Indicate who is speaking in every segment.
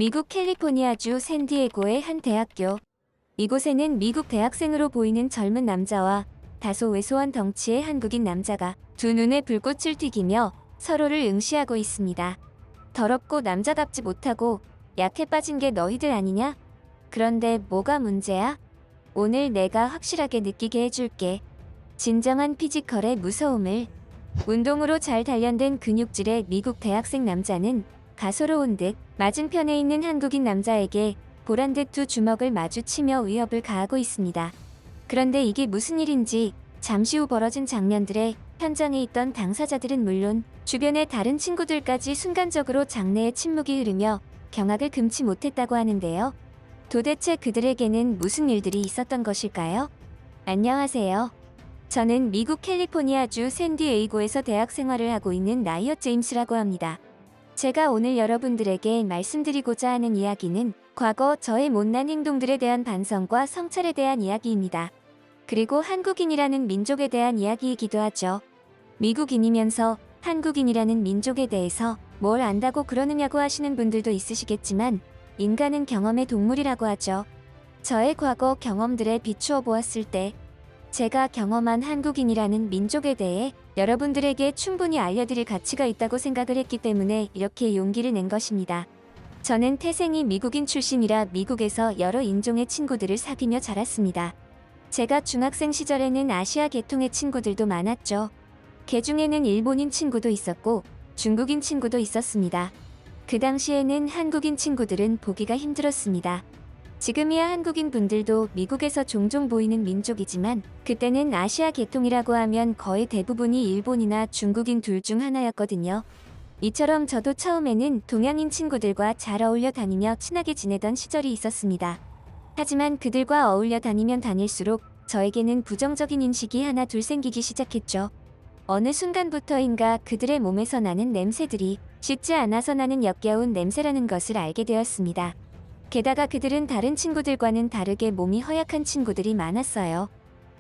Speaker 1: 미국 캘리포니아주 샌디에고의 한 대학교. 이곳에는 미국 대학생으로 보이는 젊은 남자와 다소 왜소한 덩치의 한국인 남자가 두 눈에 불꽃을 튀기며 서로를 응시하고 있습니다. 더럽고 남자답지 못하고 약해 빠진 게 너희들 아니냐? 그런데 뭐가 문제야? 오늘 내가 확실하게 느끼게 해줄게. 진정한 피지컬의 무서움을. 운동으로 잘 단련된 근육질의 미국 대학생 남자는 가소로운 듯 맞은편에 있는 한국인 남자에게 보란 듯 두 주먹을 마주치며 위협을 가하고 있습니다. 그런데 이게 무슨 일인지 잠시 후 벌어진 장면들에 현장에 있던 당사자들은 물론 주변의 다른 친구들까지 순간적으로 장내에 침묵이 흐르며 경악을 금치 못했다고 하는데요. 도대체 그들에게는 무슨 일들이 있었던 것일까요? 안녕하세요. 저는 미국 캘리포니아주 샌디에이고에서 대학 생활을 하고 있는 라이엇 제임스라고 합니다. 제가 오늘 여러분들에게 말씀드리고자 하는 이야기는 과거 저의 못난 행동들에 대한 반성과 성찰에 대한 이야기입니다. 그리고 한국인이라는 민족에 대한 이야기이기도 하죠. 미국인이면서 한국인이라는 민족에 대해서 뭘 안다고 그러느냐고 하시는 분들도 있으시겠지만 인간은 경험의 동물이라고 하죠. 저의 과거 경험들에 비추어 보았을 때 제가 경험한 한국인이라는 민족에 대해 여러분들에게 충분히 알려드릴 가치가 있다고 생각을 했기 때문에 이렇게 용기를 낸 것입니다. 저는 태생이 미국인 출신이라 미국에서 여러 인종의 친구들을 사귀며 자랐습니다. 제가 중학생 시절에는 아시아 계통의 친구들도 많았죠. 그 중에는 일본인 친구도 있었고 중국인 친구도 있었습니다. 그 당시에는 한국인 친구들은 보기가 힘들었습니다. 지금이야 한국인 분들도 미국에서 종종 보이는 민족이지만 그때는 아시아 계통이라고 하면 거의 대부분이 일본이나 중국인 둘 중 하나였거든요. 이처럼 저도 처음에는 동양인 친구들과 잘 어울려 다니며 친하게 지내던 시절이 있었습니다. 하지만 그들과 어울려 다니면 다닐수록 저에게는 부정적인 인식이 하나 둘 생기기 시작했죠. 어느 순간부터인가 그들의 몸에서 나는 냄새들이 씻지 않아서 나는 역겨운 냄새라는 것을 알게 되었습니다. 게다가 그들은 다른 친구들과는 다르게 몸이 허약한 친구들이 많았어요.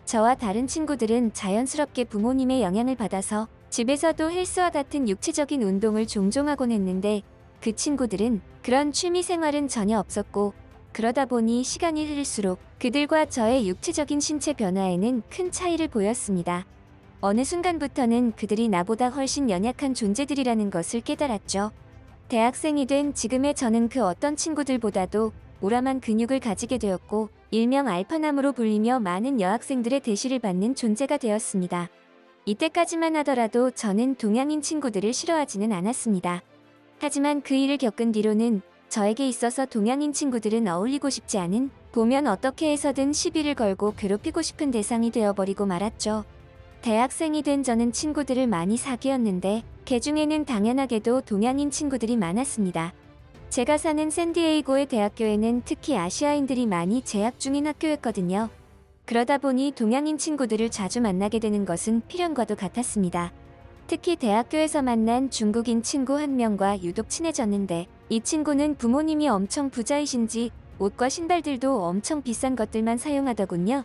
Speaker 1: 저와 다른 친구들은 자연스럽게 부모님의 영향을 받아서 집에서도 헬스와 같은 육체적인 운동을 종종 하곤 했는데 그 친구들은 그런 취미 생활은 전혀 없었고 그러다 보니 시간이 흐를수록 그들과 저의 육체적인 신체 변화에는 큰 차이를 보였습니다. 어느 순간부터는 그들이 나보다 훨씬 연약한 존재들이라는 것을 깨달았죠. 대학생이 된 지금의 저는 그 어떤 친구들보다도 우람한 근육을 가지게 되었고 일명 알파남으로 불리며 많은 여학생들의 대시를 받는 존재가 되었습니다. 이때까지만 하더라도 저는 동양인 친구들을 싫어하지는 않았습니다. 하지만 그 일을 겪은 뒤로는 저에게 있어서 동양인 친구들은 어울리고 싶지 않은, 보면 어떻게 해서든 시비를 걸고 괴롭히고 싶은 대상이 되어버리고 말았죠. 대학생이 된 저는 친구들을 많이 사귀었는데 그 중에는 당연하게도 동양인 친구들이 많았습니다. 제가 사는 샌디에이고의 대학교에는 특히 아시아인들이 많이 재학 중인 학교였거든요. 그러다 보니 동양인 친구들을 자주 만나게 되는 것은 필연과도 같았습니다. 특히 대학교에서 만난 중국인 친구 한 명과 유독 친해졌는데 이 친구는 부모님이 엄청 부자이신지 옷과 신발들도 엄청 비싼 것들만 사용하더군요.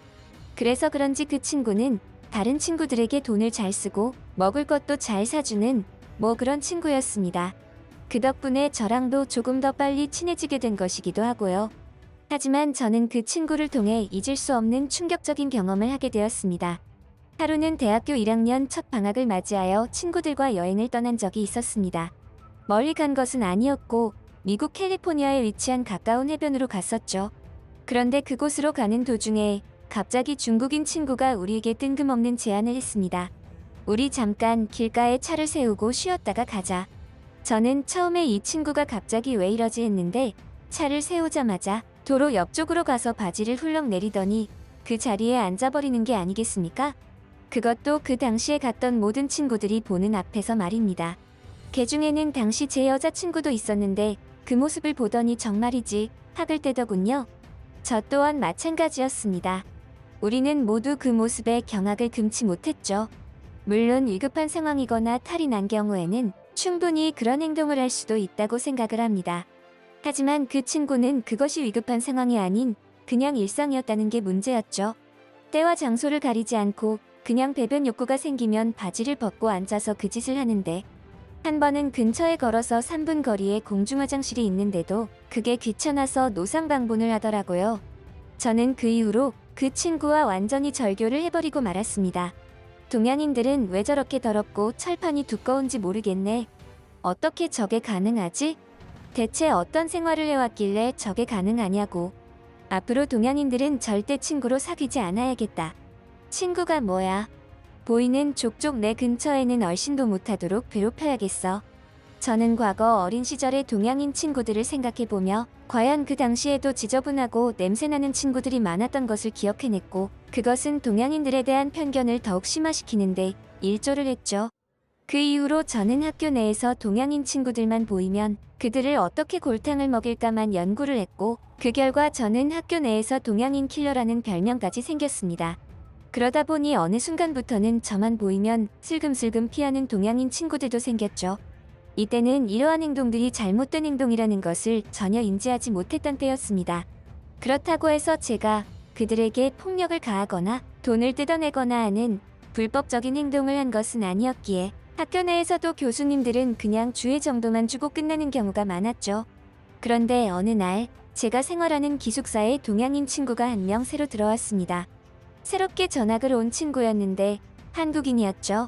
Speaker 1: 그래서 그런지 그 친구는 다른 친구들에게 돈을 잘 쓰고 먹을 것도 잘 사주는 그런 친구였습니다. 그 덕분에 저랑도 조금 더 빨리 친해지게 된 것이기도 하고요. 하지만 저는 그 친구를 통해 잊을 수 없는 충격적인 경험을 하게 되었습니다. 하루는 대학교 1학년 첫 방학을 맞이하여 친구들과 여행을 떠난 적이 있었습니다. 멀리 간 것은 아니었고 미국 캘리포니아에 위치한 가까운 해변으로 갔었죠. 그런데 그곳으로 가는 도중에 갑자기 중국인 친구가 우리에게 뜬금없는 제안을 했습니다. 우리 잠깐 길가에 차를 세우고 쉬었다가 가자. 저는 처음에 이 친구가 갑자기 왜 이러지 했는데 차를 세우자마자 도로 옆쪽으로 가서 바지를 훌렁 내리더니 그 자리에 앉아버리는 게 아니겠습니까? 그것도 그 당시에 갔던 모든 친구들이 보는 앞에서 말입니다. 그 중에는 당시 제 여자친구도 있었는데 그 모습을 보더니 정말이지 학을 떼더군요. 저 또한 마찬가지였습니다. 우리는 모두 그 모습에 경악을 금치 못했죠. 물론 위급한 상황이거나 탈이 난 경우에는 충분히 그런 행동을 할 수도 있다고 생각을 합니다. 하지만 그 친구는 그것이 위급한 상황이 아닌 그냥 일상이었다는 게 문제였죠. 때와 장소를 가리지 않고 그냥 배변 욕구가 생기면 바지를 벗고 앉아서 그 짓을 하는데 한 번은 근처에 걸어서 3분 거리에 공중화장실이 있는데도 그게 귀찮아서 노상 방문을 하더라고요. 저는 그 이후로 그 친구와 완전히 절교를 해버리고 말았습니다. 동양인들은 왜 저렇게 더럽고 철판이 두꺼운지 모르겠네. 어떻게 저게 가능하지? 대체 어떤 생활을 해왔길래 저게 가능하냐고. 앞으로 동양인들은 절대 친구로 사귀지 않아야겠다. 친구가 뭐야? 보이는 족족 내 근처에는 얼씬도 못하도록 괴롭혀야겠어. 저는 과거 어린 시절의 동양인 친구들을 생각해보며 과연 그 당시에도 지저분하고 냄새나는 친구들이 많았던 것을 기억해냈고, 그것은 동양인들에 대한 편견을 더욱 심화시키는데 일조를 했죠. 그 이후로 저는 학교 내에서 동양인 친구들만 보이면 그들을 어떻게 골탕을 먹일까만 연구를 했고, 그 결과 저는 학교 내에서 동양인 킬러라는 별명까지 생겼습니다. 그러다 보니 어느 순간부터는 저만 보이면 슬금슬금 피하는 동양인 친구들도 생겼죠. 이때는 이러한 행동들이 잘못된 행동이라는 것을 전혀 인지하지 못했던 때였습니다. 그렇다고 해서 제가 그들에게 폭력을 가하거나 돈을 뜯어내거나 하는 불법적인 행동을 한 것은 아니었기에 학교 내에서도 교수님들은 그냥 주의 정도만 주고 끝나는 경우가 많았죠. 그런데 어느 날 제가 생활하는 기숙사에 동양인 친구가 한 명 새로 들어왔습니다. 새롭게 전학을 온 친구였는데 한국인이었죠.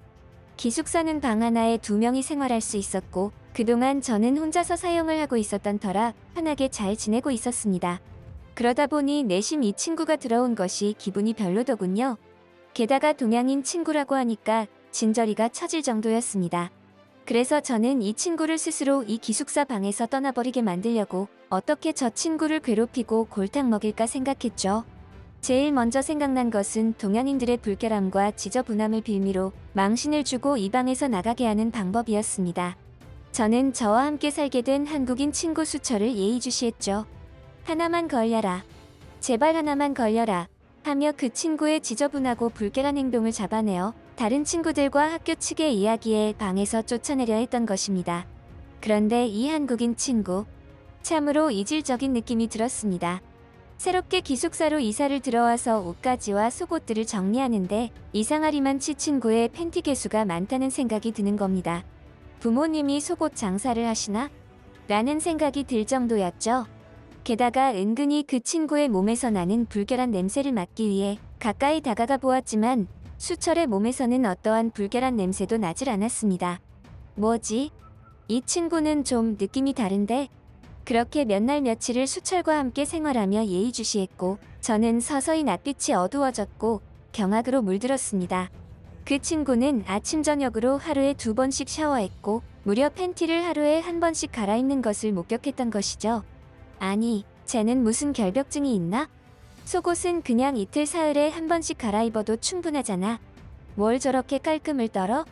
Speaker 1: 기숙사는 방 하나에 2명이 생활할 수 있었고, 그동안 저는 혼자서 사용을 하고 있었던 터라 편하게 잘 지내고 있었습니다. 그러다 보니 내심 이 친구가 들어온 것이 기분이 별로더군요. 게다가 동양인 친구라고 하니까 진저리가 처질 정도였습니다. 그래서 저는 이 친구를 스스로 이 기숙사 방에서 떠나버리게 만들려고 어떻게 저 친구를 괴롭히고 골탕 먹일까 생각했죠. 제일 먼저 생각난 것은 동양인들의 불결함과 지저분함을 빌미로 망신을 주고 이 방에서 나가게 하는 방법이었습니다. 저는 저와 함께 살게 된 한국인 친구 수철을 예의주시했죠. 하나만 걸려라. 제발 하나만 걸려라. 하며 그 친구의 지저분하고 불결한 행동을 잡아내어 다른 친구들과 학교 측의 이야기에 방에서 쫓아내려 했던 것입니다. 그런데 이 한국인 친구, 참으로 이질적인 느낌이 들었습니다. 새롭게 기숙사로 이사를 들어와서 옷가지와 속옷들을 정리하는데 이상하리만치 친구의 팬티 개수가 많다는 생각이 드는 겁니다. 부모님이 속옷 장사를 하시나? 라는 생각이 들 정도였죠. 게다가 은근히 그 친구의 몸에서 나는 불결한 냄새를 맡기 위해 가까이 다가가 보았지만 수철의 몸에서는 어떠한 불결한 냄새도 나질 않았습니다. 뭐지? 이 친구는 좀 느낌이 다른데? 그렇게 몇 날 며칠을 수철과 함께 생활하며 예의주시했고, 저는 서서히 낮빛이 어두워졌고 경악으로 물들었습니다. 그 친구는 아침 저녁으로 하루에 2번씩 샤워했고 무려 팬티를 하루에 1번씩 갈아입는 것을 목격했던 것이죠. 아니, 쟤는 무슨 결벽증이 있나? 속옷은 그냥 이틀 사흘에 1번씩 갈아입어도 충분하잖아. 뭘 저렇게 깔끔을 떨어?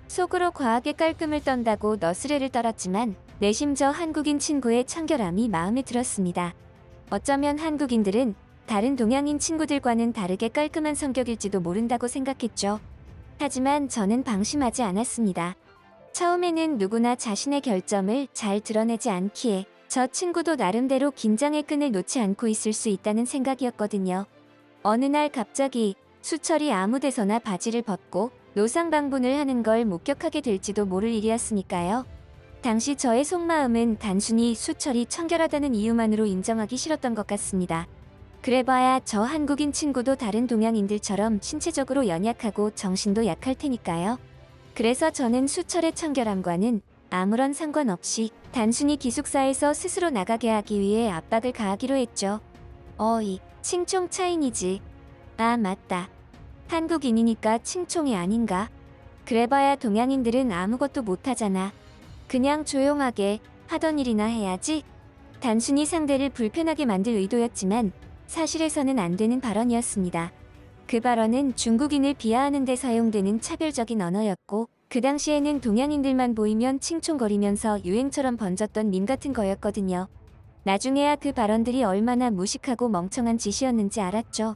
Speaker 1: 속으로 과하게 깔끔을 떤다고 너스레를 떨었지만 내심 저 한국인 친구의 청결함이 마음에 들었습니다. 어쩌면 한국인들은 다른 동양인 친구들과는 다르게 깔끔한 성격일지도 모른다고 생각했죠. 하지만 저는 방심하지 않았습니다. 처음에는 누구나 자신의 결점을 잘 드러내지 않기에 저 친구도 나름대로 긴장의 끈을 놓지 않고 있을 수 있다는 생각이었거든요. 어느 날 갑자기 수철이 아무 데서나 바지를 벗고 노상방분을 하는 걸 목격하게 될지도 모를 일이었으니까요. 당시 저의 속마음은 단순히 수철이 청결하다는 이유만으로 인정하기 싫었던 것 같습니다. 그래봐야 저 한국인 친구도 다른 동양인들처럼 신체적으로 연약하고 정신도 약할 테니까요. 그래서 저는 수철의 청결함과는 아무런 상관없이 단순히 기숙사에서 스스로 나가게 하기 위해 압박을 가하기로 했죠. 어이, 칭총 차인이지. 아, 맞다. 한국인이니까 칭총이 아닌가? 그래봐야 동양인들은 아무것도 못하잖아. 그냥 조용하게 하던 일이나 해야지. 단순히 상대를 불편하게 만들 의도였지만 사실에서는 안 되는 발언이었습니다. 그 발언은 중국인을 비하하는 데 사용되는 차별적인 언어였고, 그 당시에는 동양인들만 보이면 칭총거리면서 유행처럼 번졌던 밈 같은 거였거든요. 나중에야 그 발언들이 얼마나 무식하고 멍청한 짓이었는지 알았죠.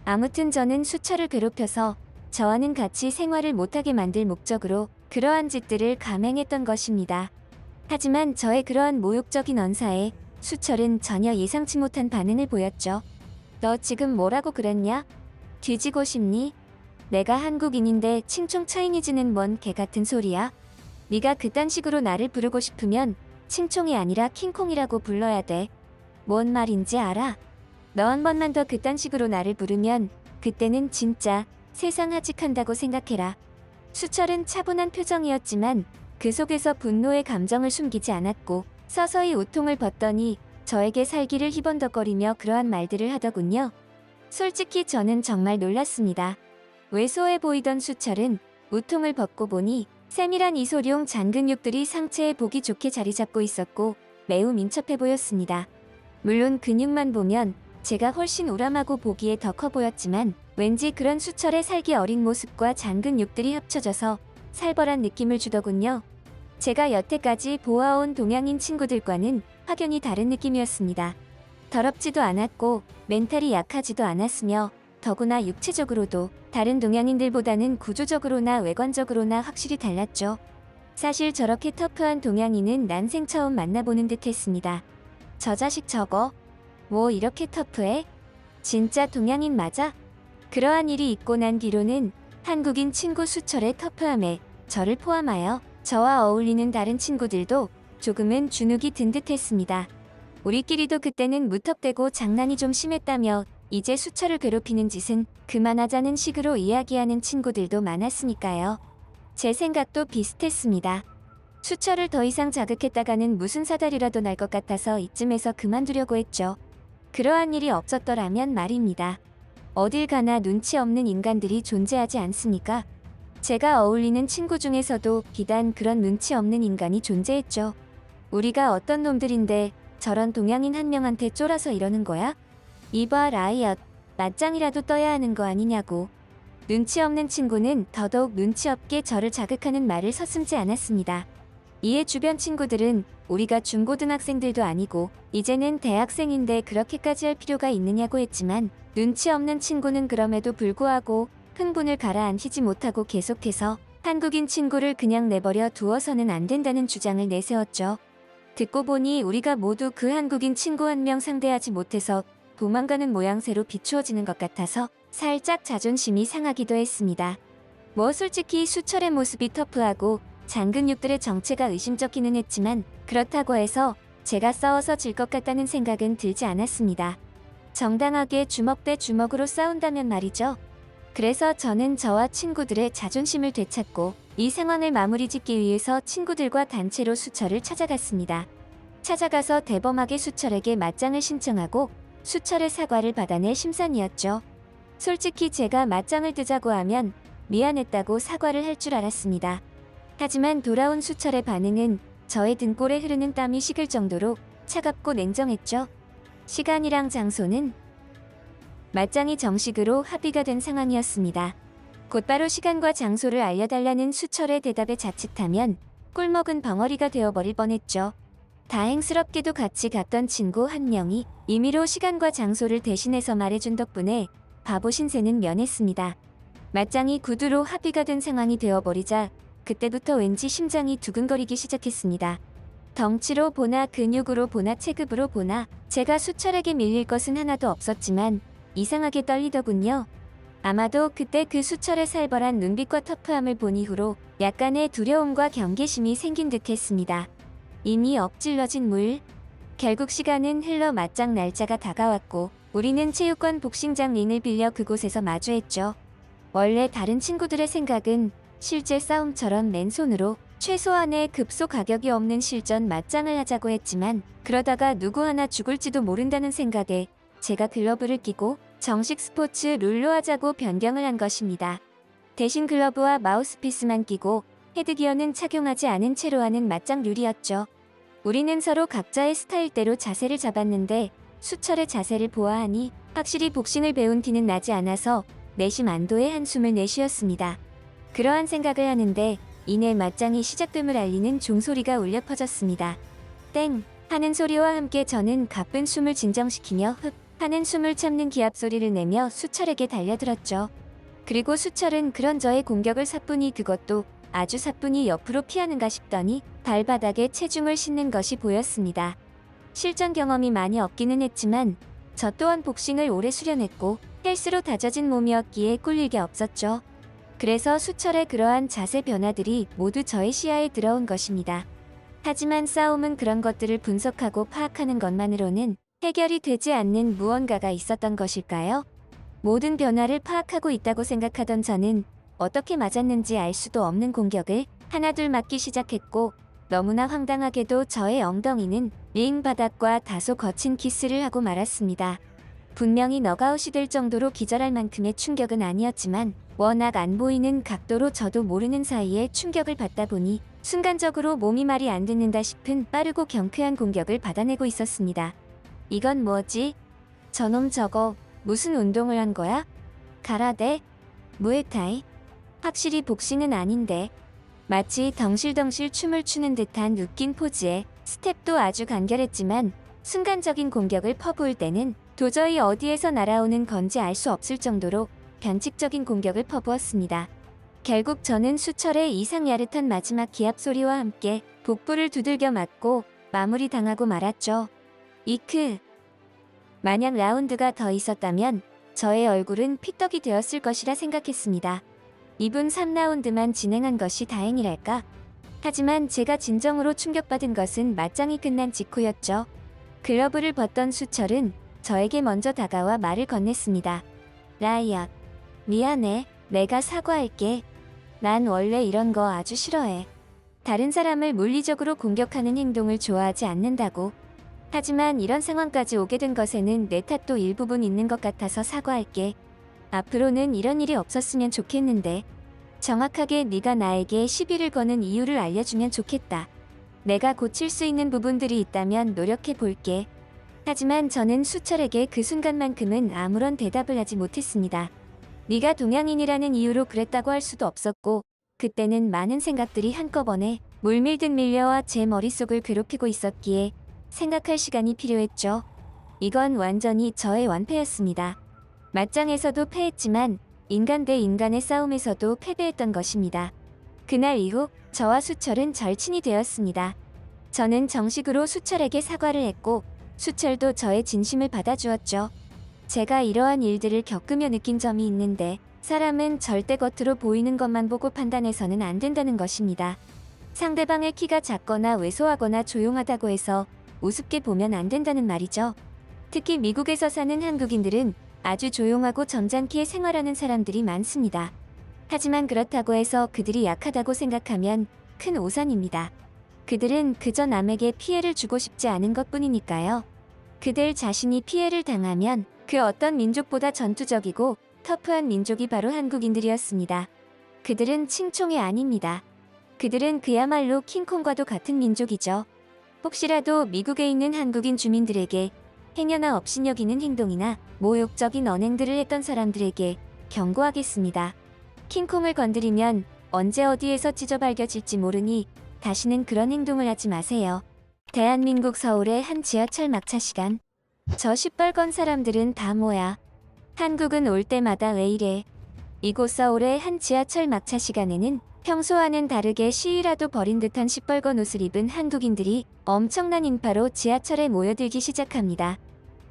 Speaker 1: 아무튼 저는 수철을 괴롭혀서 저와는 같이 생활을 못하게 만들 목적으로 그러한 짓들을 감행했던 것입니다. 하지만 저의 그러한 모욕적인 언사에 수철은 전혀 예상치 못한 반응을 보였죠. 너 지금 뭐라고 그랬냐? 뒤지고 싶니? 내가 한국인인데 칭총 차이니즈는 뭔 개같은 소리야? 네가 그딴 식으로 나를 부르고 싶으면 칭총이 아니라 킹콩이라고 불러야 돼. 뭔 말인지 알아? 너 한 번만 더 그딴 식으로 나를 부르면 그때는 진짜 세상 하직한다고 생각해라. 수철은 차분한 표정이었지만 그 속에서 분노의 감정을 숨기지 않았고 서서히 우통을 벗더니 저에게 살기를 희번덕거리며 그러한 말들을 하더군요. 솔직히 저는 정말 놀랐습니다. 왜소해 보이던 수철은 우통을 벗고 보니 세밀한 이소룡 잔근육들이 상체에 보기 좋게 자리 잡고 있었고 매우 민첩해 보였습니다. 물론 근육만 보면 제가 훨씬 우람하고 보기에 더 커 보였지만 왠지 그런 수철의 살기 어린 모습과 잔근육들이 합쳐져서 살벌한 느낌을 주더군요. 제가 여태까지 보아온 동양인 친구들과는 확연히 다른 느낌이었습니다. 더럽지도 않았고 멘탈이 약하지도 않았으며 더구나 육체적으로도 다른 동양인들보다는 구조적으로나 외관적으로나 확실히 달랐죠. 사실 저렇게 터프한 동양인은 난생 처음 만나보는 듯 했습니다. 저 자식 저거 뭐 이렇게 터프해? 진짜 동양인 맞아? 그러한 일이 있고 난 뒤로는 한국인 친구 수철의 터프함에 저를 포함하여 저와 어울리는 다른 친구들도 조금은 주눅이 든 듯했습니다. 우리끼리도 그때는 무턱대고 장난이 좀 심했다며 이제 수철을 괴롭히는 짓은 그만하자는 식으로 이야기하는 친구들도 많았으니까요. 제 생각도 비슷했습니다. 수철을 더 이상 자극했다가는 무슨 사달이라도 날 것 같아서 이쯤에서 그만두려고 했죠. 그러한 일이 없었더라면 말입니다. 어딜 가나 눈치 없는 인간들이 존재하지 않습니까? 제가 어울리는 친구 중에서도 비단 그런 눈치 없는 인간이 존재했죠. 우리가 어떤 놈들인데 저런 동양인 한 명한테 쫄아서 이러는 거야? 이봐 라이엇, 맞짱이라도 떠야 하는 거 아니냐고. 눈치 없는 친구는 더더욱 눈치 없게 저를 자극하는 말을 서슴지 않았습니다. 이에 주변 친구들은 우리가 중고등학생들도 아니고 이제는 대학생인데 그렇게까지 할 필요가 있느냐고 했지만 눈치 없는 친구는 그럼에도 불구하고 흥분을 가라앉히지 못하고 계속해서 한국인 친구를 그냥 내버려 두어서는 안 된다는 주장을 내세웠죠. 듣고 보니 우리가 모두 그 한국인 친구 한 명 상대하지 못해서 도망가는 모양새로 비추어지는 것 같아서 살짝 자존심이 상하기도 했습니다. 뭐 솔직히 수철의 모습이 터프하고 잔근육들의 정체가 의심쩍기는 했지만 그렇다고 해서 제가 싸워서 질 것 같다는 생각은 들지 않았습니다. 정당하게 주먹 대 주먹으로 싸운다면 말이죠. 그래서 저는 저와 친구들의 자존심을 되찾고 이 상황을 마무리 짓기 위해서 친구들과 단체로 수철을 찾아갔습니다. 찾아가서 대범하게 수철에게 맞짱을 신청하고 수철의 사과를 받아낼 심산이었죠. 솔직히 제가 맞짱을 뜨자고 하면 미안했다고 사과를 할 줄 알았습니다. 하지만 돌아온 수철의 반응은 저의 등골에 흐르는 땀이 식을 정도로 차갑고 냉정했죠. 시간이랑 장소는 맞짱이 정식으로 합의가 된 상황이었습니다. 곧바로 시간과 장소를 알려달라는 수철의 대답에 자칫하면 꿀먹은 벙어리가 되어버릴 뻔했죠. 다행스럽게도 같이 갔던 친구 한 명이 임의로 시간과 장소를 대신해서 말해준 덕분에 바보 신세는 면했습니다. 맞짱이 구두로 합의가 된 상황이 되어버리자 그때부터 왠지 심장이 두근거리기 시작했습니다. 덩치로 보나 근육으로 보나 체급으로 보나 제가 수철에게 밀릴 것은 하나도 없었지만 이상하게 떨리더군요. 아마도 그때 그 수철의 살벌한 눈빛과 터프함을 본 이후로 약간의 두려움과 경계심이 생긴 듯 했습니다. 이미 엎질러진 물. 결국 시간은 흘러 맞짱 날짜가 다가왔고 우리는 체육관 복싱장 링을 빌려 그곳에서 마주했죠. 원래 다른 친구들의 생각은 실제 싸움처럼 맨손으로 최소한의 급소 가격이 없는 실전 맞짱을 하자고 했지만 그러다가 누구 하나 죽을지도 모른다는 생각에 제가 글러브를 끼고 정식 스포츠 룰로 하자고 변경을 한 것입니다. 대신 글러브와 마우스피스만 끼고 헤드기어는 착용하지 않은 채로 하는 맞짱 룰이었죠. 우리는 서로 각자의 스타일대로 자세를 잡았는데 수철의 자세를 보아하니 확실히 복싱을 배운 티는 나지 않아서 내심 안도의 한숨을 내쉬었습니다. 그러한 생각을 하는데 이내 맞짱이 시작됨을 알리는 종소리가 울려 퍼졌습니다. 땡! 하는 소리와 함께 저는 가쁜 숨을 진정시키며 흡! 하는 숨을 참는 기합 소리를 내며 수철에게 달려들었죠. 그리고 수철은 그런 저의 공격을 사뿐히 그것도 아주 사뿐히 옆으로 피하는가 싶더니 발바닥에 체중을 싣는 것이 보였습니다. 실전 경험이 많이 없기는 했지만 저 또한 복싱을 오래 수련했고 헬스로 다져진 몸이었기에 꿀릴 게 없었죠. 그래서 수철의 그러한 자세 변화들이 모두 저의 시야에 들어온 것입니다. 하지만 싸움은 그런 것들을 분석하고 파악하는 것만으로는 해결이 되지 않는 무언가가 있었던 것일까요? 모든 변화를 파악하고 있다고 생각하던 저는 어떻게 맞았는지 알 수도 없는 공격을 하나둘 맞기 시작했고, 너무나 황당하게도 저의 엉덩이는 링 바닥과 다소 거친 키스를 하고 말았습니다. 분명히 넉아웃이 될 정도로 기절할 만큼의 충격은 아니었지만 워낙 안 보이는 각도로 저도 모르는 사이에 충격을 받다 보니 순간적으로 몸이 말이 안 듣는다 싶은 빠르고 경쾌한 공격을 받아내고 있었습니다. 이건 뭐지? 저놈 저거 무슨 운동을 한 거야? 가라데? 무에타이? 확실히 복싱은 아닌데. 마치 덩실덩실 춤을 추는 듯한 웃긴 포즈에 스텝도 아주 간결했지만 순간적인 공격을 퍼부을 때는 도저히 어디에서 날아오는 건지 알 수 없을 정도로 변칙적인 공격을 퍼부었습니다. 결국 저는 수철의 이상 야릇한 마지막 기합 소리와 함께 복부를 두들겨 맞고 마무리당하고 말았죠. 이크. 만약 라운드가 더 있었다면 저의 얼굴은 피떡이 되었을 것이라 생각했습니다. 2분 3라운드만 진행한 것이 다행이랄까. 하지만 제가 진정으로 충격받은 것은 맞짱이 끝난 직후였죠. 글러브를 벗던 수철은 저에게 먼저 다가와 말을 건넸습니다. 라이엇. 미안해. 내가 사과할게. 난 원래 이런 거 아주 싫어해. 다른 사람을 물리적으로 공격하는 행동을 좋아하지 않는다고. 하지만 이런 상황까지 오게 된 것에는 내 탓도 일부분 있는 것 같아서 사과할게. 앞으로는 이런 일이 없었으면 좋겠는데. 정확하게 네가 나에게 시비를 거는 이유를 알려주면 좋겠다. 내가 고칠 수 있는 부분들이 있다면 노력해 볼게. 하지만 저는 수철에게 그 순간만큼은 아무런 대답을 하지 못했습니다. 네가 동양인이라는 이유로 그랬다고 할 수도 없었고, 그때는 많은 생각들이 한꺼번에 물밀듯 밀려와 제 머릿속을 괴롭히고 있었기에 생각할 시간이 필요했죠. 이건 완전히 저의 완패였습니다. 맞짱에서도 패했지만 인간 대 인간의 싸움에서도 패배했던 것입니다. 그날 이후 저와 수철은 절친이 되었습니다. 저는 정식으로 수철에게 사과를 했고 수철도 저의 진심을 받아주었죠. 제가 이러한 일들을 겪으며 느낀 점이 있는데 사람은 절대 겉으로 보이는 것만 보고 판단해서는 안 된다는 것입니다. 상대방의 키가 작거나 왜소하거나 조용하다고 해서 우습게 보면 안 된다는 말이죠. 특히 미국에서 사는 한국인들은 아주 조용하고 점잖게 생활하는 사람들이 많습니다. 하지만 그렇다고 해서 그들이 약하다고 생각하면 큰 오산입니다. 그들은 그저 남에게 피해를 주고 싶지 않은 것뿐이니까요. 그들 자신이 피해를 당하면 그 어떤 민족보다 전투적이고 터프한 민족이 바로 한국인들이었습니다. 그들은 칭총이 아닙니다. 그들은 그야말로 킹콩과도 같은 민족이죠. 혹시라도 미국에 있는 한국인 주민들에게 행여나 업신여기는 행동이나 모욕적인 언행들을 했던 사람들에게 경고하겠습니다. 킹콩을 건드리면 언제 어디에서 찢어발겨질지 모르니 다시는 그런 행동을 하지 마세요. 대한민국 서울의 한 지하철 막차 시간. 저 시뻘건 사람들은 다 뭐야? 한국은 올 때마다 왜 이래? 이곳 서울의 한 지하철 막차 시간에는 평소와는 다르게 시위라도 벌인 듯한 시뻘건 옷을 입은 한국인들이 엄청난 인파로 지하철에 모여들기 시작합니다.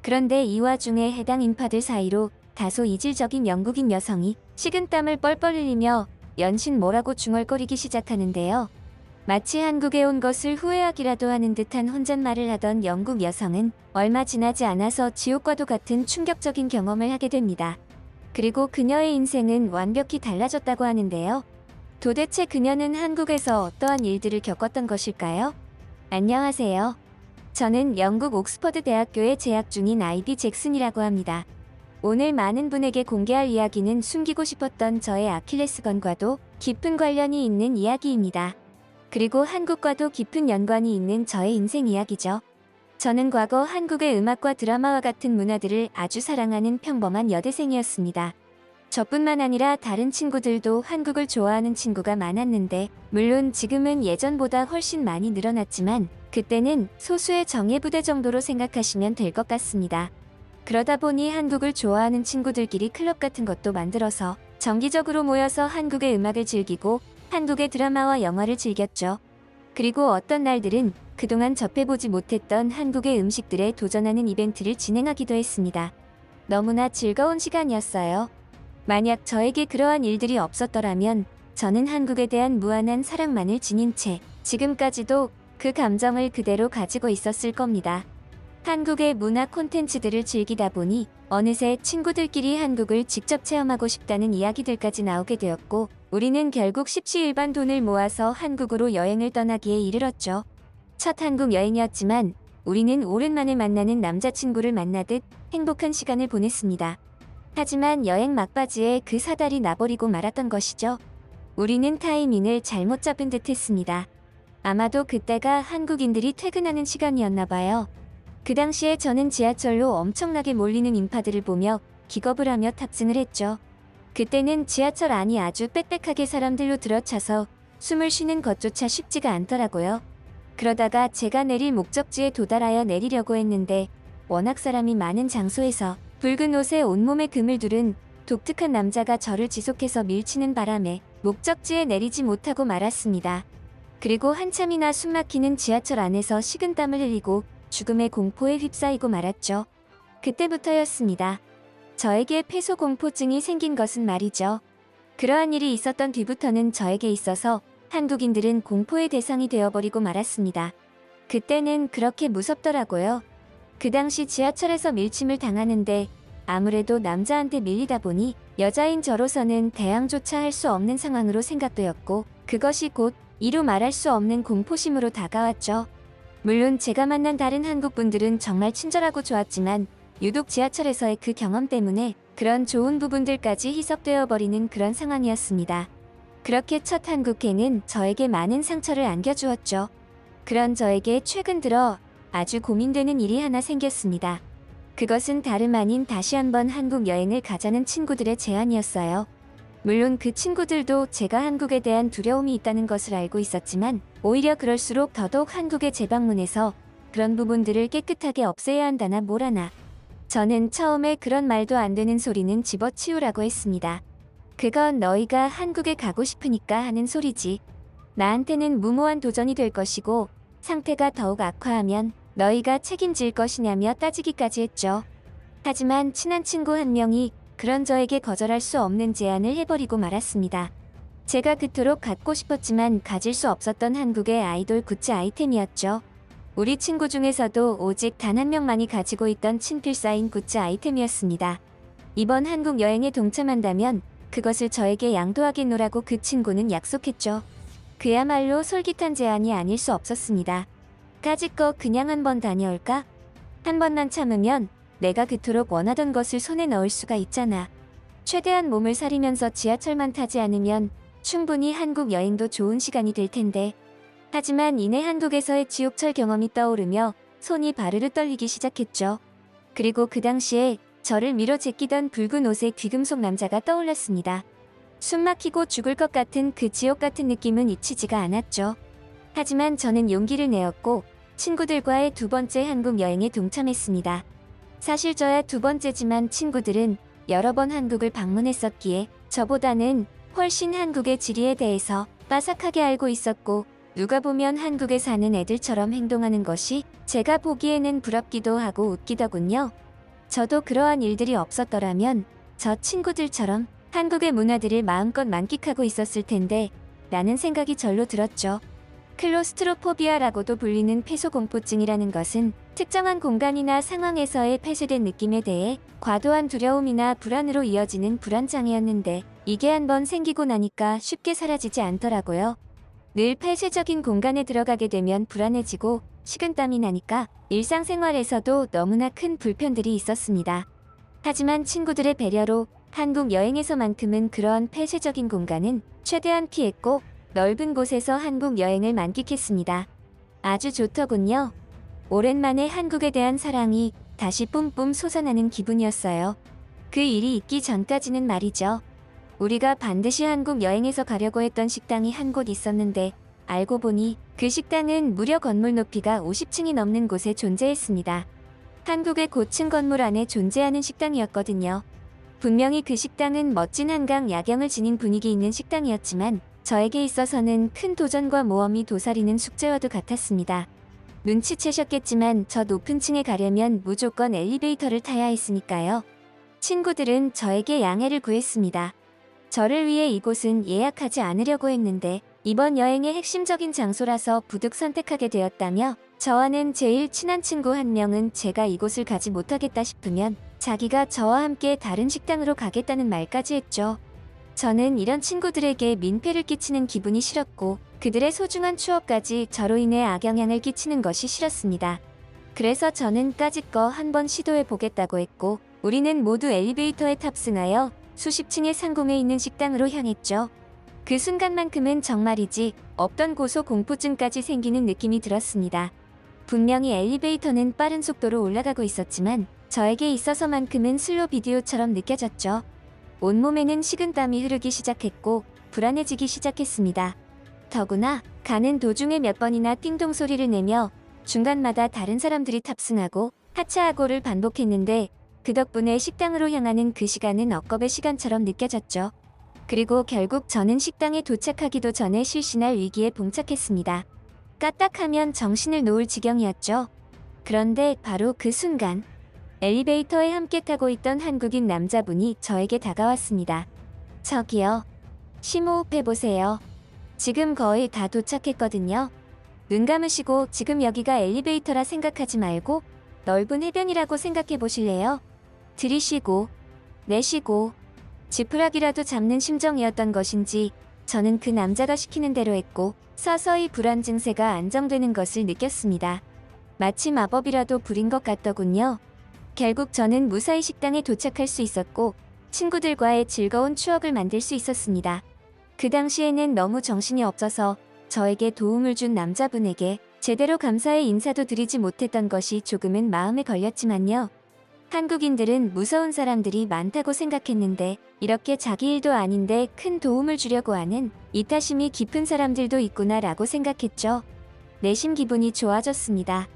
Speaker 1: 그런데 이 와중에 해당 인파들 사이로 다소 이질적인 영국인 여성이 식은땀을 뻘뻘 흘리며 연신 뭐라고 중얼거리기 시작하는데요. 마치 한국에 온 것을 후회하기라도 하는 듯한 혼잣말을 하던 영국 여성은 얼마 지나지 않아서 지옥과도 같은 충격적인 경험을 하게 됩니다. 그리고 그녀의 인생은 완벽히 달라졌다고 하는데요. 도대체 그녀는 한국에서 어떠한 일들을 겪었던 것일까요? 안녕하세요. 저는 영국 옥스퍼드 대학교에 재학 중인 아이비 잭슨이라고 합니다. 오늘 많은 분에게 공개할 이야기는 숨기고 싶었던 저의 아킬레스건과도 깊은 관련이 있는 이야기입니다. 그리고 한국과도 깊은 연관이 있는 저의 인생 이야기죠. 저는 과거 한국의 음악과 드라마와 같은 문화들을 아주 사랑하는 평범한 여대생이었습니다. 저뿐만 아니라 다른 친구들도 한국을 좋아하는 친구가 많았는데 물론 지금은 예전보다 훨씬 많이 늘어났지만 그때는 소수의 정예부대 정도로 생각하시면 될 것 같습니다. 그러다 보니 한국을 좋아하는 친구들끼리 클럽 같은 것도 만들어서 정기적으로 모여서 한국의 음악을 즐기고 한국의 드라마와 영화를 즐겼죠. 그리고 어떤 날들은 그동안 접해보지 못했던 한국의 음식들에 도전하는 이벤트를 진행하기도 했습니다. 너무나 즐거운 시간이었어요. 만약 저에게 그러한 일들이 없었더라면 저는 한국에 대한 무한한 사랑만을 지닌 채 지금까지도 그 감정을 그대로 가지고 있었을 겁니다. 한국의 문화 콘텐츠들을 즐기다 보니 어느새 친구들끼리 한국을 직접 체험하고 싶다는 이야기들까지 나오게 되었고, 우리는 결국 십시일반 돈을 모아서 한국으로 여행을 떠나기에 이르렀죠. 첫 한국 여행이었지만 우리는 오랜만에 만나는 남자친구를 만나듯 행복한 시간을 보냈습니다. 하지만 여행 막바지에 그 사달이 나버리고 말았던 것이죠. 우리는 타이밍을 잘못 잡은 듯 했습니다. 아마도 그때가 한국인들이 퇴근하는 시간이었나 봐요. 그 당시에 저는 지하철로 엄청나게 몰리는 인파들을 보며 기겁을 하며 탑승을 했죠. 그때는 지하철 안이 아주 빽빽하게 사람들로 들어차서 숨을 쉬는 것조차 쉽지가 않더라고요. 그러다가 제가 내릴 목적지에 도달하여 내리려고 했는데 워낙 사람이 많은 장소에서 붉은 옷에 온몸에 금을 두른 독특한 남자가 저를 지속해서 밀치는 바람에 목적지에 내리지 못하고 말았습니다. 그리고 한참이나 숨막히는 지하철 안에서 식은땀을 흘리고 죽음의 공포에 휩싸이고 말았죠. 그때부터였습니다. 저에게 폐소공포증이 생긴 것은 말이죠. 그러한 일이 있었던 뒤부터는 저에게 있어서 한국인들은 공포의 대상이 되어버리고 말았습니다. 그때는 그렇게 무섭더라고요. 그 당시 지하철에서 밀침을 당하는데 아무래도 남자한테 밀리다 보니 여자인 저로서는 대항조차 할 수 없는 상황으로 생각되었고, 그것이 곧 이루 말할 수 없는 공포심으로 다가왔죠. 물론 제가 만난 다른 한국분들은 정말 친절하고 좋았지만 유독 지하철에서의 그 경험 때문에 그런 좋은 부분들까지 희석되어 버리는 그런 상황이었습니다. 그렇게 첫 한국행은 저에게 많은 상처를 안겨주었죠. 그런 저에게 최근 들어 아주 고민되는 일이 하나 생겼습니다. 그것은 다름 아닌 다시 한번 한국 여행을 가자는 친구들의 제안이었어요. 물론 그 친구들도 제가 한국에 대한 두려움이 있다는 것을 알고 있었지만 오히려 그럴수록 더더욱 한국에 재방문해서 그런 부분들을 깨끗하게 없애야 한다나 뭐라나. 저는 처음에 그런 말도 안 되는 소리는 집어치우라고 했습니다. 그건 너희가 한국에 가고 싶으니까 하는 소리지. 나한테는 무모한 도전이 될 것이고 상태가 더욱 악화하면 너희가 책임질 것이냐며 따지기까지 했죠. 하지만 친한 친구 한 명이 그런 저에게 거절할 수 없는 제안을 해버리고 말았습니다. 제가 그토록 갖고 싶었지만 가질 수 없었던 한국의 아이돌 굿즈 아이템이었죠. 우리 친구 중에서도 오직 단 한 명만이 가지고 있던 친필 사인 굿즈 아이템이었습니다. 이번 한국 여행에 동참한다면 그것을 저에게 양도하겠노라고 그 친구는 약속했죠. 그야말로 솔깃한 제안이 아닐 수 없었습니다. 까짓거 그냥 한번 다녀올까? 한 번만 참으면 내가 그토록 원하던 것을 손에 넣을 수가 있잖아. 최대한 몸을 사리면서 지하철만 타지 않으면 충분히 한국 여행도 좋은 시간이 될 텐데. 하지만 이내 한국에서의 지옥철 경험이 떠오르며 손이 바르르 떨리기 시작했죠. 그리고 그 당시에 저를 밀어 제끼던 붉은 옷의 귀금속 남자가 떠올랐습니다. 숨막히고 죽을 것 같은 그 지옥 같은 느낌은 잊히지가 않았죠. 하지만 저는 용기를 내었고 친구들과의 두 번째 한국 여행에 동참했습니다. 사실 저야 두 번째지만 친구들은 여러 번 한국을 방문했었기에 저보다는 훨씬 한국의 지리에 대해서 빠삭하게 알고 있었고, 누가 보면 한국에 사는 애들처럼 행동하는 것이 제가 보기에는 부럽기도 하고 웃기더군요. 저도 그러한 일들이 없었더라면 저 친구들처럼 한국의 문화들을 마음껏 만끽하고 있었을 텐데 라는 생각이 절로 들었죠. 클로스트로포비아라고도 불리는 폐소공포증이라는 것은 특정한 공간이나 상황에서의 폐쇄된 느낌에 대해 과도한 두려움이나 불안으로 이어지는 불안장애였는데 이게 한번 생기고 나니까 쉽게 사라지지 않더라고요. 늘 폐쇄적인 공간에 들어가게 되면 불안해지고 식은땀이 나니까 일상생활에서도 너무나 큰 불편들이 있었습니다. 하지만 친구들의 배려로 한국 여행에서만큼은 그러한 폐쇄적인 공간은 최대한 피했고 넓은 곳에서 한국 여행을 만끽했습니다. 아주 좋더군요. 오랜만에 한국에 대한 사랑이 다시 뿜뿜 솟아나는 기분이었어요. 그 일이 있기 전까지는 말이죠. 우리가 반드시 한국 여행에서 가려고 했던 식당이 한 곳 있었는데 알고 보니 그 식당은 무려 건물 높이가 50층이 넘는 곳에 존재했습니다. 한국의 고층 건물 안에 존재하는 식당이었거든요. 분명히 그 식당은 멋진 한강 야경을 지닌 분위기 있는 식당이었지만 저에게 있어서는 큰 도전과 모험이 도사리는 숙제와도 같았습니다. 눈치채셨겠지만 저 높은 층에 가려면 무조건 엘리베이터를 타야 했으니까요. 친구들은 저에게 양해를 구했습니다. 저를 위해 이곳은 예약하지 않으려고 했는데 이번 여행의 핵심적인 장소라서 부득 선택하게 되었다며 저와는 제일 친한 친구 한 명은 제가 이곳을 가지 못하겠다 싶으면 자기가 저와 함께 다른 식당으로 가겠다는 말까지 했죠. 저는 이런 친구들에게 민폐를 끼치는 기분이 싫었고 그들의 소중한 추억까지 저로 인해 악영향을 끼치는 것이 싫었습니다. 그래서 저는 까짓거 한번 시도해 보겠다고 했고 우리는 모두 엘리베이터에 탑승하여 수십 층의 상공에 있는 식당으로 향했죠. 그 순간만큼은 정말이지 없던 고소공포증까지 생기는 느낌이 들었습니다. 분명히 엘리베이터는 빠른 속도로 올라가고 있었지만 저에게 있어서만큼은 슬로 비디오처럼 느껴졌죠. 온몸에는 식은땀이 흐르기 시작했고 불안해지기 시작했습니다. 더구나 가는 도중에 몇 번이나 띵동 소리를 내며 중간마다 다른 사람들이 탑승하고 하차하고를 반복했는데 그 덕분에 식당으로 향하는 그 시간은 억겁의 시간처럼 느껴졌죠. 그리고 결국 저는 식당에 도착하기도 전에 실신할 위기에 봉착했습니다. 까딱하면 정신을 놓을 지경이었죠. 그런데 바로 그 순간 엘리베이터에 함께 타고 있던 한국인 남자분이 저에게 다가왔습니다. 저기요. 심호흡해보세요. 지금 거의 다 도착했거든요. 눈 감으시고 지금 여기가 엘리베이터라 생각하지 말고 넓은 해변이라고 생각해 보실래요? 들이쉬고 내쉬고 지푸라기라도 잡는 심정이었던 것인지 저는 그 남자가 시키는 대로 했고 서서히 불안 증세가 안정되는 것을 느꼈습니다. 마치 마법이라도 부린 것 같더군요. 결국 저는 무사히 식당에 도착할 수 있었고 친구들과의 즐거운 추억을 만들 수 있었습니다. 그 당시에는 너무 정신이 없어서 저에게 도움을 준 남자분에게 제대로 감사의 인사도 드리지 못했던 것이 조금은 마음에 걸렸지만요. 한국인들은 무서운 사람들이 많다고 생각했는데 이렇게 자기 일도 아닌데 큰 도움을 주려고 하는 이타심이 깊은 사람들도 있구나라고 생각했죠. 내심 기분이 좋아졌습니다.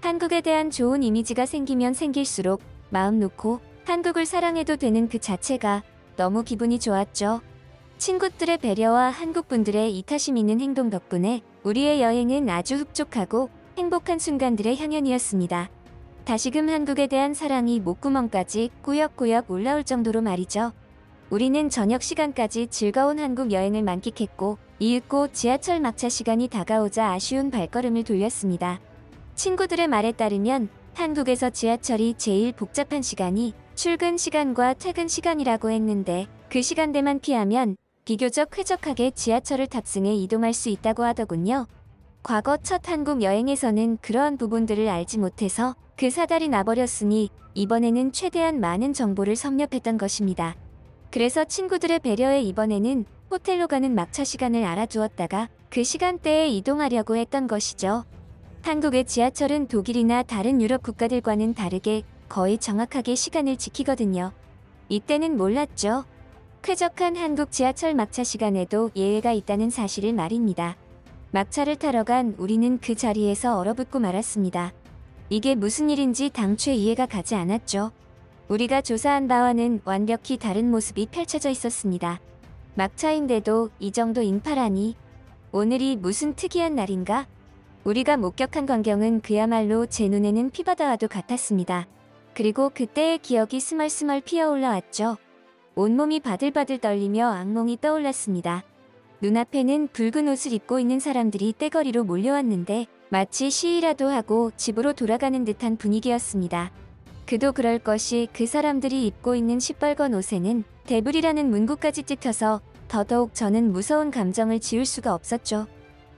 Speaker 1: 한국에 대한 좋은 이미지가 생기면 생길수록 마음 놓고 한국을 사랑해도 되는 그 자체가 너무 기분이 좋았죠. 친구들의 배려와 한국분들의 이타심 있는 행동 덕분에 우리의 여행은 아주 흡족하고 행복한 순간들의 향연이었습니다. 다시금 한국에 대한 사랑이 목구멍까지 꾸역꾸역 올라올 정도로 말이죠. 우리는 저녁 시간까지 즐거운 한국 여행을 만끽했고 이윽고 지하철 막차 시간이 다가오자 아쉬운 발걸음을 돌렸습니다. 친구들의 말에 따르면 한국에서 지하철이 제일 복잡한 시간이 출근 시간과 퇴근 시간이라고 했는데 그 시간대만 피하면 비교적 쾌적하게 지하철을 탑승해 이동할 수 있다고 하더군요. 과거 첫 한국 여행에서는 그러한 부분들을 알지 못해서 그 사달이 나버렸으니 이번에는 최대한 많은 정보를 섭렵했던 것입니다. 그래서 친구들의 배려에 이번에는 호텔로 가는 막차 시간을 알아두었다가 그 시간대에 이동하려고 했던 것이죠. 한국의 지하철은 독일이나 다른 유럽 국가들과는 다르게 거의 정확하게 시간을 지키거든요. 이때는 몰랐죠. 쾌적한 한국 지하철 막차 시간에도 예외가 있다는 사실을 말입니다. 막차를 타러 간 우리는 그 자리에서 얼어붙고 말았습니다. 이게 무슨 일인지 당최 이해가 가지 않았죠. 우리가 조사한 바와는 완벽히 다른 모습이 펼쳐져 있었습니다. 막차인데도 이 정도 인파라니. 오늘이 무슨 특이한 날인가? 우리가 목격한 광경은 그야말로 제 눈에는 피바다와도 같았습니다. 그리고 그때의 기억이 스멀스멀 피어올라왔죠. 온몸이 바들바들 떨리며 악몽이 떠올랐습니다. 눈앞에는 붉은 옷을 입고 있는 사람들이 떼거리로 몰려왔는데 마치 시위라도 하고 집으로 돌아가는 듯한 분위기였습니다. 그도 그럴 것이 그 사람들이 입고 있는 시뻘건 옷에는 데블이라는 문구까지 찍혀서 더더욱 저는 무서운 감정을 지울 수가 없었죠.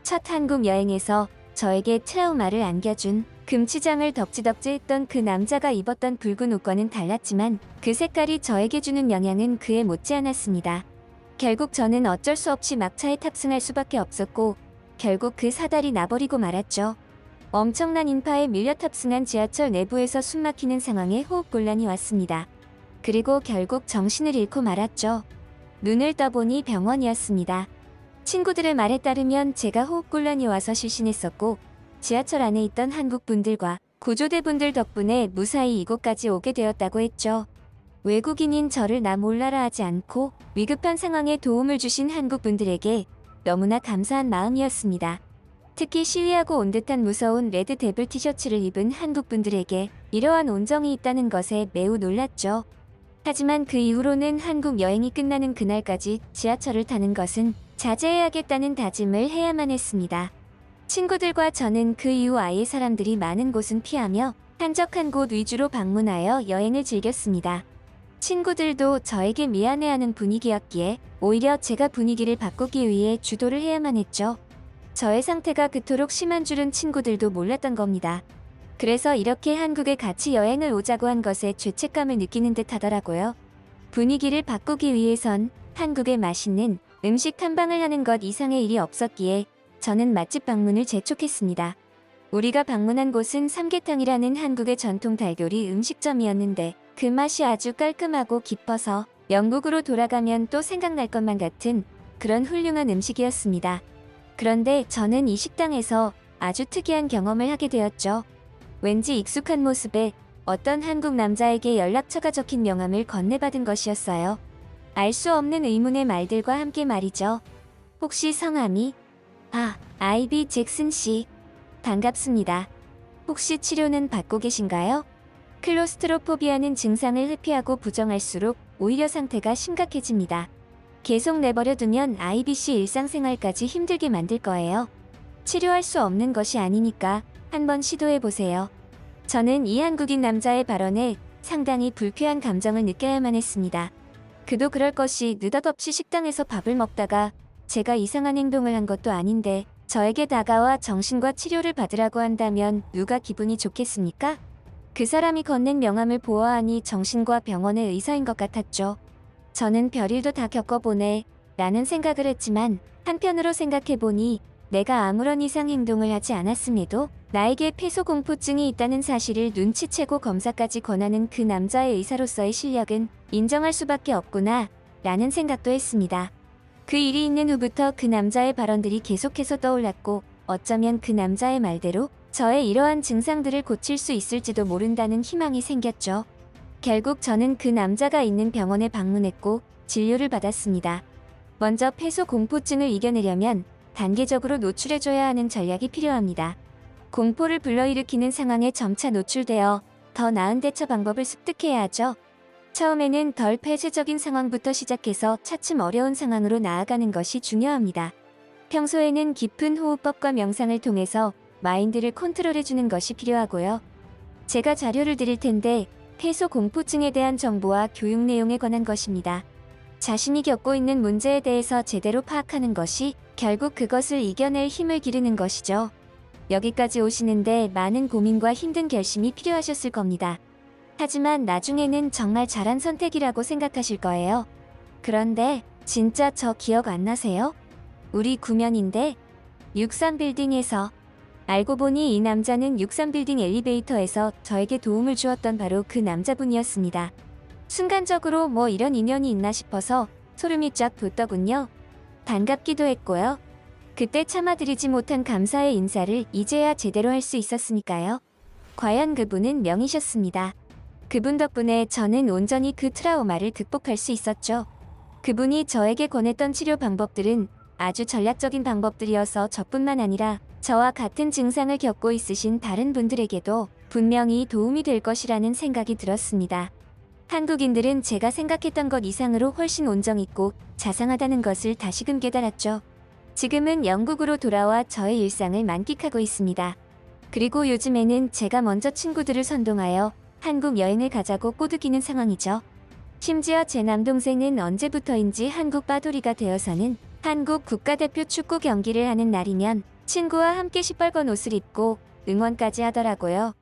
Speaker 1: 첫 한국 여행에서 저에게 트라우마를 안겨준 금치장을 덕지덕지 했던 그 남자가 입었던 붉은 옷과는 달랐지만 그 색깔이 저에게 주는 영향은 그에 못지않았습니다. 결국 저는 어쩔 수 없이 막차에 탑승할 수밖에 없었고 결국 그 사달이 나버리고 말았죠. 엄청난 인파에 밀려 탑승한 지하철 내부에서 숨막히는 상황에 호흡곤란이 왔습니다. 그리고 결국 정신을 잃고 말았죠. 눈을 떠보니 병원이었습니다. 친구들의 말에 따르면 제가 호흡곤란이 와서 실신했었고 지하철 안에 있던 한국분들과 구조대분들 덕분에 무사히 이곳까지 오게 되었다고 했죠. 외국인인 저를 나 몰라라 하지 않고 위급한 상황에 도움을 주신 한국분들에게 너무나 감사한 마음이었습니다. 특히 시위하고 온 듯한 무서운 레드 데블 티셔츠를 입은 한국분들에게 이러한 온정이 있다는 것에 매우 놀랐죠. 하지만 그 이후로는 한국 여행이 끝나는 그날까지 지하철을 타는 것은 자제해야겠다는 다짐을 해야만 했습니다. 친구들과 저는 그 이후 아예 사람들이 많은 곳은 피하며 한적한 곳 위주로 방문하여 여행을 즐겼습니다. 친구들도 저에게 미안해하는 분위기였기에 오히려 제가 분위기를 바꾸기 위해 주도를 해야만 했죠. 저의 상태가 그토록 심한 줄은 친구들도 몰랐던 겁니다. 그래서 이렇게 한국에 같이 여행을 오자고 한 것에 죄책감을 느끼는 듯 하더라고요. 분위기를 바꾸기 위해선 한국의 맛있는 음식 탐방을 하는 것 이상의 일이 없었기에 저는 맛집 방문을 재촉했습니다. 우리가 방문한 곳은 삼계탕이라는 한국의 전통 달교리 음식점이었는데 그 맛이 아주 깔끔하고 깊어서 영국으로 돌아가면 또 생각날 것만 같은 그런 훌륭한 음식이었습니다. 그런데 저는 이 식당에서 아주 특이한 경험을 하게 되었죠. 왠지 익숙한 모습에 어떤 한국 남자에게 연락처가 적힌 명함을 건네받은 것이었어요. 알 수 없는 의문의 말들과 함께 말이죠. 혹시 성함이? 아이비 잭슨 씨. 반갑습니다. 혹시 치료는 받고 계신가요? 클로스트로포비아는 증상을 회피하고 부정할수록 오히려 상태가 심각해집니다. 계속 내버려 두면 아이비 씨 일상생활까지 힘들게 만들 거예요. 치료할 수 없는 것이 아니니까 한번 시도해보세요. 저는 이 한국인 남자의 발언에 상당히 불쾌한 감정을 느껴야만 했습니다. 그도 그럴 것이 느닷없이 식당에서 밥을 먹다가 제가 이상한 행동을 한 것도 아닌데 저에게 다가와 정신과 치료를 받으라고 한다면 누가 기분이 좋겠습니까? 그 사람이 건넨 명함을 보아하니 정신과 병원의 의사인 것 같았죠. 저는 별일도 다 겪어보네 라는 생각을 했지만 한편으로 생각해보니 내가 아무런 이상 행동을 하지 않았음에도 나에게 폐소공포증이 있다는 사실을 눈치채고 검사까지 권하는 그 남자의 의사로서의 실력은 인정할 수밖에 없구나 라는 생각도 했습니다. 그 일이 있는 후부터 그 남자의 발언들이 계속해서 떠올랐고 어쩌면 그 남자의 말대로 저의 이러한 증상들을 고칠 수 있을지도 모른다는 희망이 생겼죠. 결국 저는 그 남자가 있는 병원에 방문했고 진료를 받았습니다. 먼저 폐소공포증을 이겨내려면 단계적으로 노출해줘야 하는 전략이 필요합니다. 공포를 불러일으키는 상황에 점차 노출되어 더 나은 대처 방법을 습득해야 하죠. 처음에는 덜 폐쇄적인 상황부터 시작해서 차츰 어려운 상황으로 나아가는 것이 중요합니다. 평소에는 깊은 호흡법과 명상을 통해서 마인드를 컨트롤해주는 것이 필요하고요. 제가 자료를 드릴 텐데 폐소공포증에 대한 정보와 교육 내용에 관한 것입니다. 자신이 겪고 있는 문제에 대해서 제대로 파악하는 것이 결국 그것을 이겨낼 힘을 기르는 것이죠. 여기까지 오시는데 많은 고민과 힘든 결심이 필요하셨을 겁니다. 하지만 나중에는 정말 잘한 선택이라고 생각하실 거예요. 그런데 진짜 저 기억 안 나세요? 우리 구면인데 63빌딩에서 알고 보니 이 남자는 63빌딩 엘리베이터에서 저에게 도움을 주었던 바로 그 남자분이었습니다. 순간적으로 뭐 이런 인연이 있나 싶어서 소름이 쫙 돋더군요. 반갑기도 했고요. 그때 참아드리지 못한 감사의 인사를 이제야 제대로 할 수 있었으니까요. 과연 그분은 명이셨습니다. 그분 덕분에 저는 온전히 그 트라우마를 극복할 수 있었죠. 그분이 저에게 권했던 치료 방법들은 아주 전략적인 방법들이어서 저뿐만 아니라 저와 같은 증상을 겪고 있으신 다른 분들에게도 분명히 도움이 될 것이라는 생각이 들었습니다. 한국인들은 제가 생각했던 것 이상으로 훨씬 온정있고 자상하다는 것을 다시금 깨달았죠. 지금은 영국으로 돌아와 저의 일상을 만끽하고 있습니다. 그리고 요즘에는 제가 먼저 친구들을 선동하여 한국 여행을 가자고 꼬드기는 상황이죠. 심지어 제 남동생은 언제부터인지 한국 빠돌이가 되어서는 한국 국가대표 축구 경기를 하는 날이면 친구와 함께 시뻘건 옷을 입고 응원까지 하더라고요.